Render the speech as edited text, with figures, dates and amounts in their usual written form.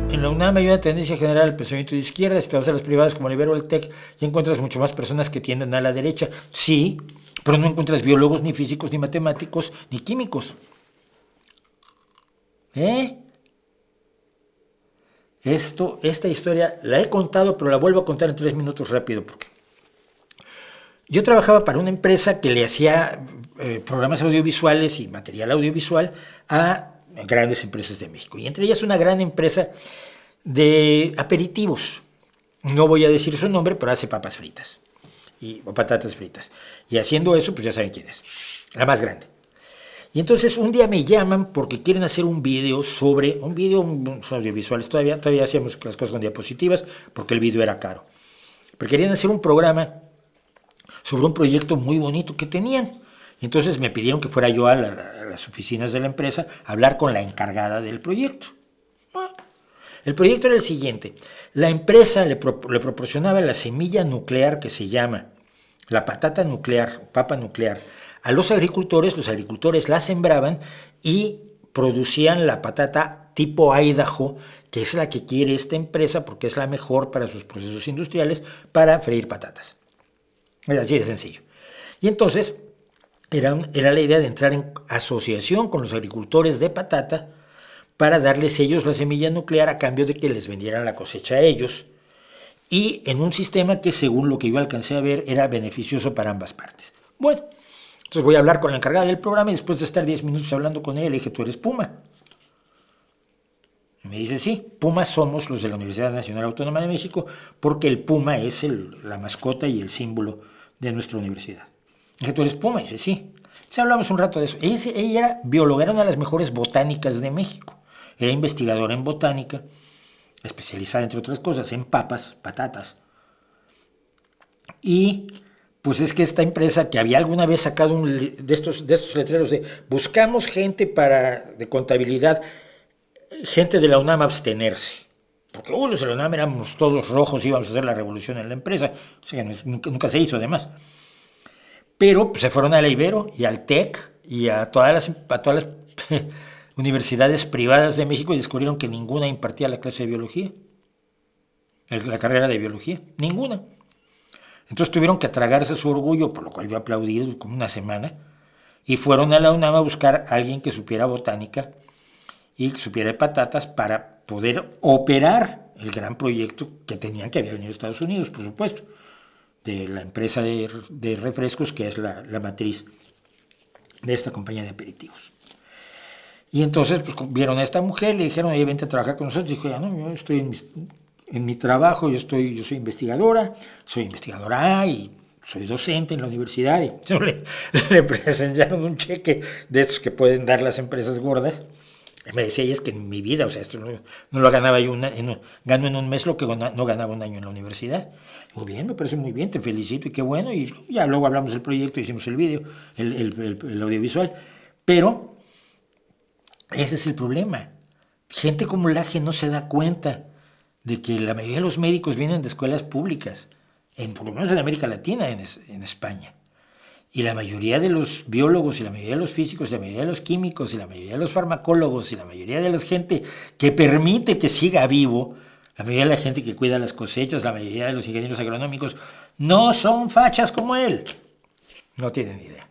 En la UNAM hay una tendencia general al pensamiento de izquierda. Si te vas a las privadas como Libero o el TEC, y encuentras mucho más personas que tienden a la derecha. Sí, pero no encuentras biólogos, ni físicos, ni matemáticos, ni químicos. Esta historia la he contado, pero la vuelvo a contar en 3 minutos rápido, porque yo trabajaba para una empresa que le hacía programas audiovisuales y material audiovisual a grandes empresas de México. Y entre ellas una gran empresa de aperitivos. No voy a decir su nombre, pero hace papas fritas o patatas fritas. Y haciendo eso, pues ya saben quién es. La más grande. Y entonces un día me llaman porque quieren hacer un video sobre, unos audiovisuales, todavía hacíamos las cosas con diapositivas porque el video era caro. Pero querían hacer un programa sobre un proyecto muy bonito que tenían. Y entonces me pidieron que fuera yo a las oficinas de la empresa a hablar con la encargada del proyecto. El proyecto era el siguiente. La empresa le proporcionaba la semilla nuclear que se llama la patata nuclear, papa nuclear, a los agricultores la sembraban y producían la patata tipo Idaho, que es la que quiere esta empresa porque es la mejor para sus procesos industriales para freír patatas. Es así de sencillo. Y entonces era la idea de entrar en asociación con los agricultores de patata para darles ellos la semilla nuclear a cambio de que les vendieran la cosecha a ellos, y en un sistema que, según lo que yo alcancé a ver, era beneficioso para ambas partes. Bueno, entonces voy a hablar con la encargada del programa y después de estar 10 minutos hablando con ella, le dije, ¿tú eres Puma? Y me dice, sí, Puma somos los de la Universidad Nacional Autónoma de México, porque el Puma es la mascota y el símbolo de nuestra universidad. Le dije, ¿tú eres Puma? Y dice, sí. Entonces hablamos un rato de eso. Ella era bióloga, era una de las mejores botánicas de México. Era investigadora en botánica, especializada, entre otras cosas, en patatas. Y pues es que esta empresa que había alguna vez sacado de estos letreros de buscamos gente de contabilidad, gente de la UNAM abstenerse. Porque los de la UNAM éramos todos rojos, íbamos a hacer la revolución en la empresa. O sea, nunca se hizo además. Pero pues, se fueron a la Ibero y al TEC y a todas las universidades privadas de México y descubrieron que ninguna impartía la clase de biología, la carrera de biología, ninguna. Entonces tuvieron que tragarse su orgullo, por lo cual yo aplaudí como una semana, y fueron a la UNAM a buscar a alguien que supiera botánica y que supiera de patatas para poder operar el gran proyecto que tenían, que había venido de Estados Unidos, por supuesto, de la empresa de refrescos que es la matriz de esta compañía de aperitivos. Y entonces pues, vieron a esta mujer, le dijeron, oye, vente a trabajar con nosotros. Dijo, no, yo estoy en mi trabajo, yo soy investigadora y soy docente en la universidad. Y le presentaron un cheque de estos que pueden dar las empresas gordas. Y me decía, es que en mi vida, o sea, esto no lo ganaba yo, gano en un mes lo que no ganaba un año en la universidad. Muy bien, me parece muy bien, te felicito y qué bueno. Y ya luego hablamos del proyecto, hicimos el video, el audiovisual. Pero ese es el problema. Gente como Laje no se da cuenta de que la mayoría de los médicos vienen de escuelas públicas, por lo menos en América Latina, en España. Y la mayoría de los biólogos, y la mayoría de los físicos, y la mayoría de los químicos, y la mayoría de los farmacólogos, y la mayoría de la gente que permite que siga vivo, la mayoría de la gente que cuida las cosechas, la mayoría de los ingenieros agronómicos, no son fachas como él. No tienen idea.